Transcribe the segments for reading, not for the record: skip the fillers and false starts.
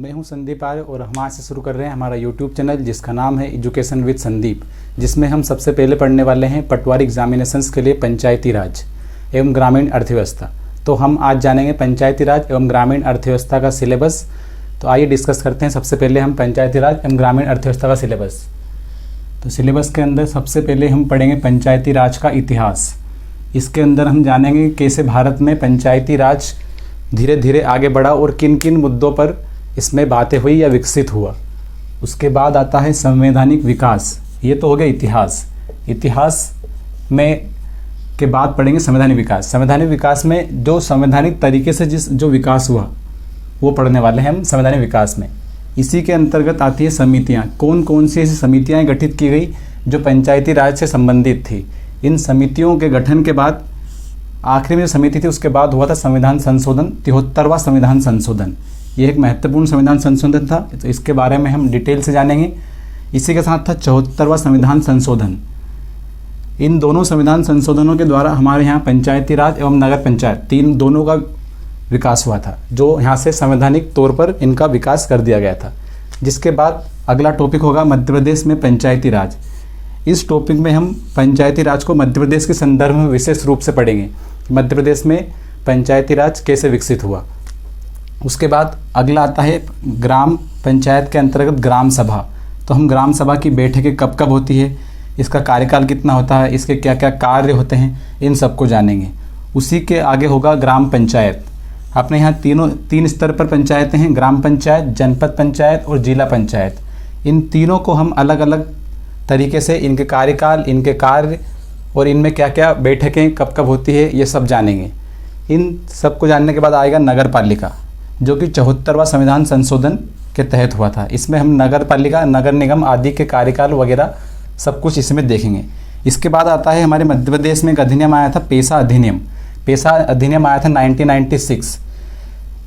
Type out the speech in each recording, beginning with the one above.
मैं हूं संदीप आर्य और हम आज से शुरू कर रहे हैं हमारा यूट्यूब चैनल जिसका नाम है एजुकेशन विद संदीप, जिसमें हम सबसे पहले पढ़ने वाले हैं पटवारी एग्जामिनेशंस के लिए पंचायती राज एवं ग्रामीण अर्थव्यवस्था। तो हम आज जानेंगे पंचायती राज एवं ग्रामीण अर्थव्यवस्था का सिलेबस। तो आइए डिस्कस करते हैं। सबसे पहले हम पंचायती राज एवं ग्रामीण अर्थव्यवस्था का सिलेबस। तो सिलेबस के अंदर सबसे पहले हम पढ़ेंगे पंचायती राज का इतिहास। इसके अंदर हम जानेंगे कैसे भारत में पंचायती राज धीरे धीरे आगे बढ़ा और किन किन मुद्दों पर इसमें बातें हुई या विकसित हुआ। उसके बाद आता है संवैधानिक विकास। ये तो हो गया इतिहास। इतिहास में के बाद पढ़ेंगे संवैधानिक विकास। संवैधानिक विकास में जो संवैधानिक तरीके से जो विकास हुआ वो पढ़ने वाले हैं हम संवैधानिक विकास में। इसी के अंतर्गत आती है समितियाँ। कौन कौन सी ऐसी समितियाँ गठित की गई जो पंचायती राज से संबंधित थी। इन समितियों के गठन के बाद आखिरी में जो समिति थी उसके बाद हुआ था संविधान संशोधन, 73वां संविधान संशोधन। ये एक महत्वपूर्ण संविधान संशोधन था, तो इसके बारे में हम डिटेल से जानेंगे। इसी के साथ था 74वां संविधान संशोधन। इन दोनों संविधान संशोधनों के द्वारा हमारे यहाँ पंचायती राज एवं नगर पंचायत दोनों का विकास हुआ था, जो यहाँ से संवैधानिक तौर पर इनका विकास कर दिया गया था। जिसके बाद अगला टॉपिक होगा मध्य प्रदेश में पंचायती राज। इस टॉपिक में हम पंचायती राज को मध्य प्रदेश के संदर्भ में विशेष रूप से पढ़ेंगे। मध्य प्रदेश में पंचायती राज कैसे विकसित हुआ। उसके बाद अगला आता है ग्राम पंचायत के अंतर्गत ग्राम सभा। तो हम ग्राम सभा की बैठकें कब कब होती है, इसका कार्यकाल कितना होता है, इसके क्या क्या कार्य होते हैं, इन सबको जानेंगे। उसी के आगे होगा ग्राम पंचायत। अपने यहाँ तीन स्तर पर पंचायतें हैं, ग्राम पंचायत, जनपद पंचायत और जिला पंचायत। इन तीनों को हम अलग अलग तरीके से इनके कार्यकाल, इनके कार्य और इनमें क्या क्या बैठकें कब कब होती है ये सब जानेंगे। इन सब को जानने के बाद आएगा नगर पालिका, जो कि 74वां संविधान संशोधन के तहत हुआ था। इसमें हम नगर पालिका, नगर निगम आदि के कार्यकाल वगैरह सब कुछ इसमें देखेंगे। इसके बाद आता है हमारे मध्य प्रदेश में एक अधिनियम आया था, पेशा अधिनियम। पेशा अधिनियम आया था 1996।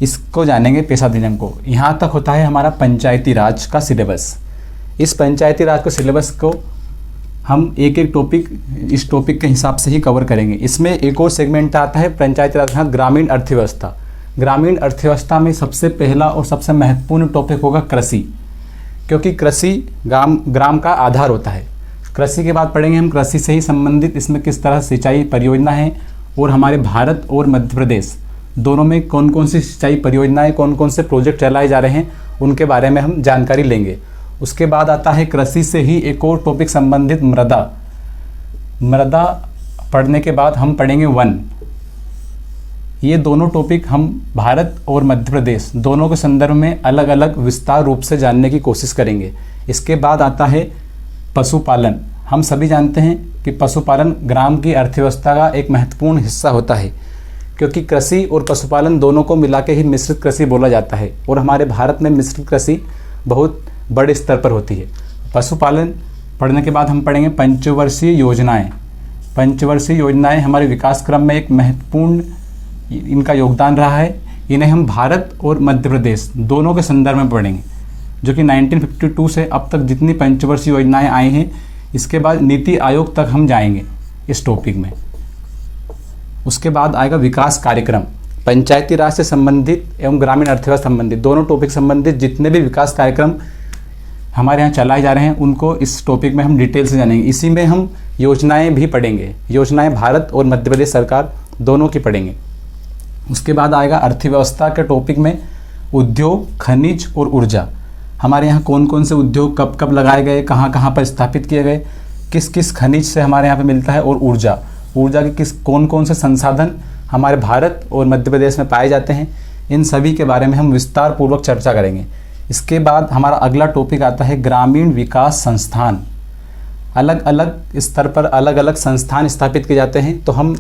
इसको जानेंगे, पेशा अधिनियम को। यहाँ तक होता है हमारा पंचायती राज का सिलेबस। इस पंचायती राज के सिलेबस को हम एक एक टॉपिक इस टॉपिक के हिसाब से ही कवर करेंगे। इसमें एक और सेगमेंट आता है पंचायती राज का ग्रामीण अर्थव्यवस्था। ग्रामीण अर्थव्यवस्था में सबसे पहला और सबसे महत्वपूर्ण टॉपिक होगा कृषि, क्योंकि कृषि ग्राम का आधार होता है। कृषि के बाद पढ़ेंगे हम कृषि से ही संबंधित इसमें किस तरह सिंचाई परियोजना है और हमारे भारत और मध्य प्रदेश दोनों में कौन कौन सी सिंचाई परियोजनाएं, कौन कौन से प्रोजेक्ट चलाए जा रहे हैं, उनके बारे में हम जानकारी लेंगे। उसके बाद आता है कृषि से ही एक और टॉपिक संबंधित मृदा। मृदा पढ़ने के बाद हम पढ़ेंगे वन। ये दोनों टॉपिक हम भारत और मध्य प्रदेश दोनों के संदर्भ में अलग अलग विस्तार रूप से जानने की कोशिश करेंगे। इसके बाद आता है पशुपालन। हम सभी जानते हैं कि पशुपालन ग्राम की अर्थव्यवस्था का एक महत्वपूर्ण हिस्सा होता है, क्योंकि कृषि और पशुपालन दोनों को मिला के ही मिश्रित कृषि बोला जाता है और हमारे भारत में मिश्रित कृषि बहुत बड़े स्तर पर होती है। पशुपालन पढ़ने के बाद हम पढ़ेंगे पंचवर्षीय योजनाएं। पंचवर्षीय योजनाएं हमारे विकास क्रम में एक महत्वपूर्ण इनका योगदान रहा है। इन्हें हम भारत और मध्य प्रदेश दोनों के संदर्भ में पढ़ेंगे, जो कि 1952 से अब तक जितनी पंचवर्षीय योजनाएं आई हैं, इसके बाद नीति आयोग तक हम जाएंगे इस टॉपिक में। उसके बाद आएगा विकास कार्यक्रम। पंचायती राज से संबंधित एवं ग्रामीण अर्थव्यवस्था संबंधित दोनों टॉपिक संबंधित जितने भी विकास कार्यक्रम हमारे यहाँ चलाए जा रहे हैं उनको इस टॉपिक में हम डिटेल से जानेंगे। इसी में हम योजनाएं भी पढ़ेंगे। योजनाएं भारत और मध्य प्रदेश सरकार दोनों की पढ़ेंगे। उसके बाद आएगा अर्थव्यवस्था के टॉपिक में उद्योग, खनिज और ऊर्जा। हमारे यहाँ कौन कौन से उद्योग कब कब लगाए गए, कहाँ कहाँ पर स्थापित किए गए, किस किस खनिज से हमारे यहाँ पे मिलता है, और ऊर्जा के कौन कौन से संसाधन हमारे भारत और मध्य प्रदेश में पाए जाते हैं, इन सभी के बारे में हम विस्तार पूर्वक चर्चा करेंगे। इसके बाद हमारा अगला टॉपिक आता है ग्रामीण विकास संस्थान। अलग अलग स्तर पर अलग अलग संस्थान स्थापित किए जाते हैं, तो हम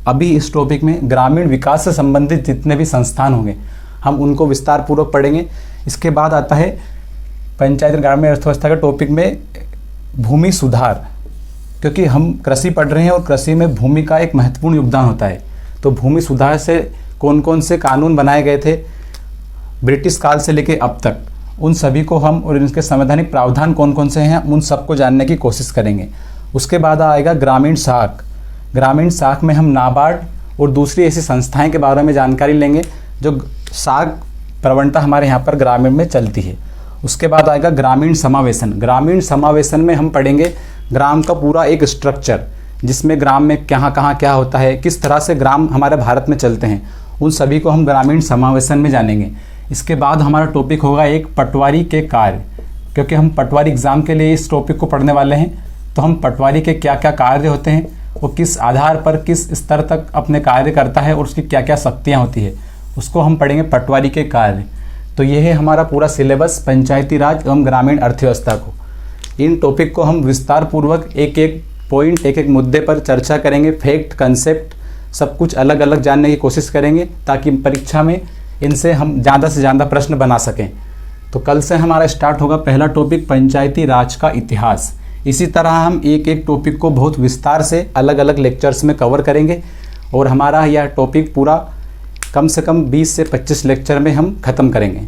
अभी इस टॉपिक में ग्रामीण विकास से संबंधित जितने भी संस्थान होंगे हम उनको विस्तार पूर्वक पढ़ेंगे। इसके बाद आता है पंचायत ग्रामीण अर्थव्यवस्था के टॉपिक में भूमि सुधार, क्योंकि हम कृषि पढ़ रहे हैं और कृषि में भूमि का एक महत्वपूर्ण योगदान होता है। तो भूमि सुधार से कौन कौन से कानून बनाए गए थे ब्रिटिश काल से लेकर अब तक, उन सभी को हम और इनके संवैधानिक प्रावधान कौन कौन से हैं उन सबको जानने की कोशिश करेंगे। उसके बाद आएगा ग्रामीण साख। ग्रामीण साख में हम नाबार्ड और दूसरी ऐसी संस्थाएं के बारे में जानकारी लेंगे जो साख प्रवणता हमारे यहाँ पर ग्रामीण में चलती है। उसके बाद आएगा ग्रामीण समावेशन। ग्रामीण समावेशन में हम पढ़ेंगे ग्राम का पूरा एक स्ट्रक्चर, जिसमें ग्राम में कहाँ क्या होता है, किस तरह से ग्राम हमारे भारत में चलते हैं, उन सभी को हम ग्रामीण समावेशन में जानेंगे। इसके बाद हमारा टॉपिक होगा एक पटवारी के कार्य, क्योंकि हम पटवारी एग्ज़ाम के लिए इस टॉपिक को पढ़ने वाले हैं। तो हम पटवारी के क्या क्या कार्य होते हैं, वो किस आधार पर किस स्तर तक अपने कार्य करता है और उसकी क्या क्या शक्तियाँ होती है, उसको हम पढ़ेंगे पटवारी के कार्य। तो ये है हमारा पूरा सिलेबस पंचायती राज एवं ग्रामीण अर्थव्यवस्था को। इन टॉपिक को हम विस्तार पूर्वक एक एक पॉइंट, एक एक मुद्दे पर चर्चा करेंगे, फैक्ट, कंसेप्ट सब कुछ अलग अलग जानने की कोशिश करेंगे, ताकि परीक्षा में इनसे हम ज़्यादा से ज़्यादा प्रश्न बना सकें। तो कल से हमारा स्टार्ट होगा पहला टॉपिक पंचायती राज का इतिहास। इसी तरह हम एक एक टॉपिक को बहुत विस्तार से अलग अलग लेक्चर्स में कवर करेंगे और हमारा यह टॉपिक पूरा कम से कम 20 से 25 लेक्चर में हम ख़त्म करेंगे।